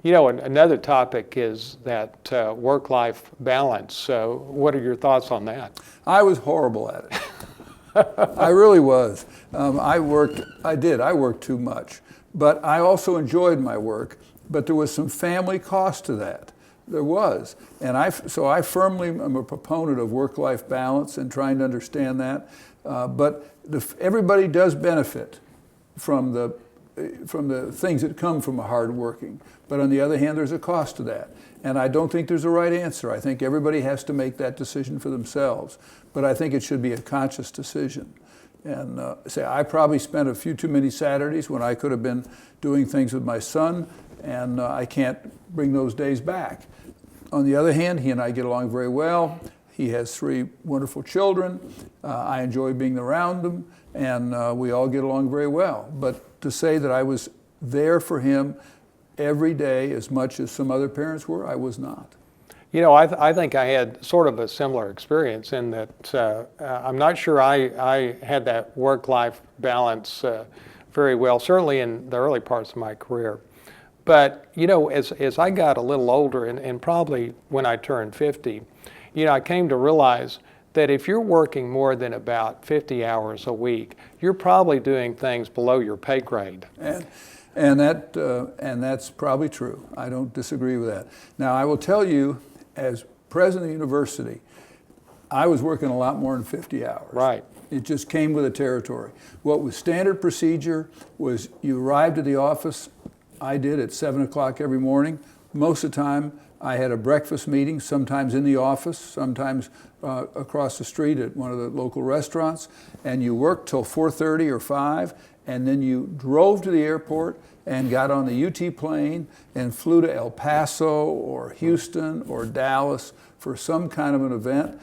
You know, another topic is that work-life balance. So what are your thoughts on that? I was horrible at it. I really was. I worked too much. But I also enjoyed my work, but there was some family cost to that. There was. And so I firmly am a proponent of work-life balance and trying to understand that. But everybody does benefit from the things that come from a hard working. But on the other hand, there's a cost to that. And I don't think there's a right answer. I think everybody has to make that decision for themselves. But I think it should be a conscious decision. And I probably spent a few too many Saturdays when I could have been doing things with my son, and I can't bring those days back. On the other hand, he and I get along very well. He has 3 wonderful children. I enjoy being around them, and we all get along very well. But to say that I was there for him every day as much as some other parents were, I was not. You know, I think I had sort of a similar experience in that I'm not sure I had that work-life balance very well, certainly in the early parts of my career. But, you know, as I got a little older, and probably when I turned 50, you know, I came to realize that if you're working more than about 50 hours a week, you're probably doing things below your pay grade. And that's probably true. I don't disagree with that. Now, I will tell you, as president of the university, I was working a lot more than 50 hours. Right. It just came with the territory. What was standard procedure was you arrived at the office, I did, at 7 o'clock every morning. Most of the time, I had a breakfast meeting, sometimes in the office, sometimes across the street at one of the local restaurants, and you worked till 4:30 or 5, and then you drove to the airport and got on the UT plane and flew to El Paso or Houston or Dallas for some kind of an event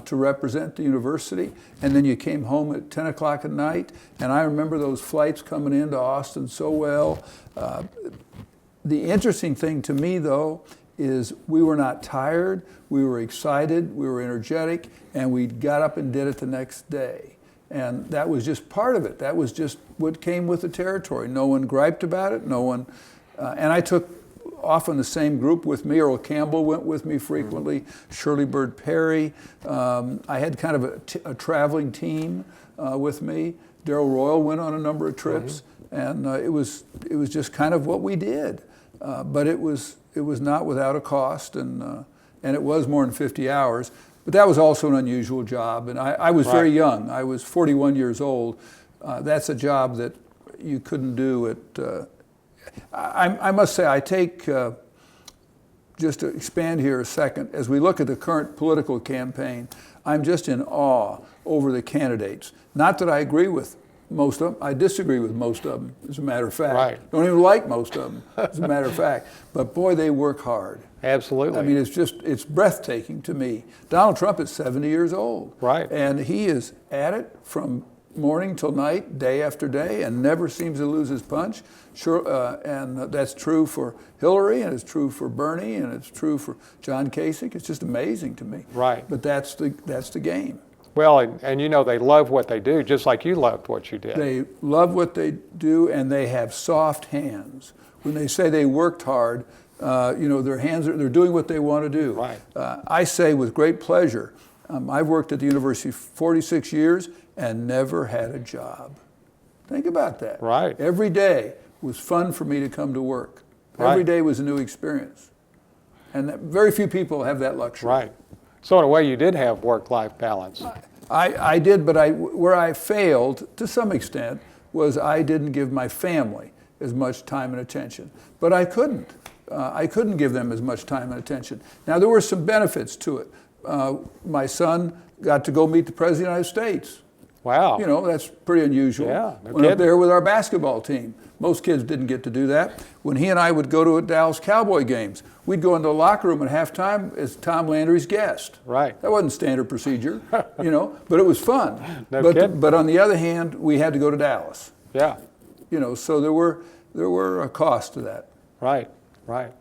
to represent the university. And then you came home at 10 o'clock at night, and I remember those flights coming into Austin so well. The interesting thing to me, though, is we were not tired, we were excited, we were energetic, and we got up and did it the next day. And that was just part of it. That was just what came with the territory. No one griped about it, no one, and I took often the same group with me. Earl Campbell went with me frequently, Shirley Bird Perry. I had kind of a traveling team with me. Darrell Royal went on a number of trips, and it was just kind of what we did. But it was not without a cost, and it was more than 50 hours. But that was also an unusual job, and I was very young. I was 41 years old. That's a job that you couldn't do at. I must say, I take, just to expand here a second, as we look at the current political campaign, I'm just in awe over the candidates. Not that I agree with most of them. I disagree with most of them, as a matter of fact. Right. Don't even like most of them, as a matter of fact. But boy, they work hard. Absolutely. I mean, it's breathtaking to me. Donald Trump is 70 years old. Right. And he is at it from morning till night, day after day, and never seems to lose his punch. Sure, and that's true for Hillary, and it's true for Bernie, and it's true for John Kasich. It's just amazing to me. Right. But that's the game. Well, and you know, they love what they do, just like you loved what you did. They love what they do, and they have soft hands. When they say they worked hard, you know, their hands they're doing what they want to do. Right. I say with great pleasure, I've worked at the university 46 years and never had a job. Think about that. Right. Every day was fun for me to come to work. Right. Every day was a new experience. And very few people have that luxury. Right. So in a way, you did have work-life balance. I did, but where I failed to some extent was I didn't give my family as much time and attention. But I couldn't. I couldn't give them as much time and attention. Now, there were some benefits to it. My son got to go meet the President of the United States. Wow. You know, that's pretty unusual. Yeah, no Went up kidding. there with our basketball team. Most kids didn't get to do that. When he and I would go to Dallas Cowboy games, we'd go into the locker room at halftime as Tom Landry's guest. Right. That wasn't standard procedure, you know, but it was fun. No kidding. But on the other hand, we had to go to Dallas. Yeah. You know, so there were costs to that. Right. Right.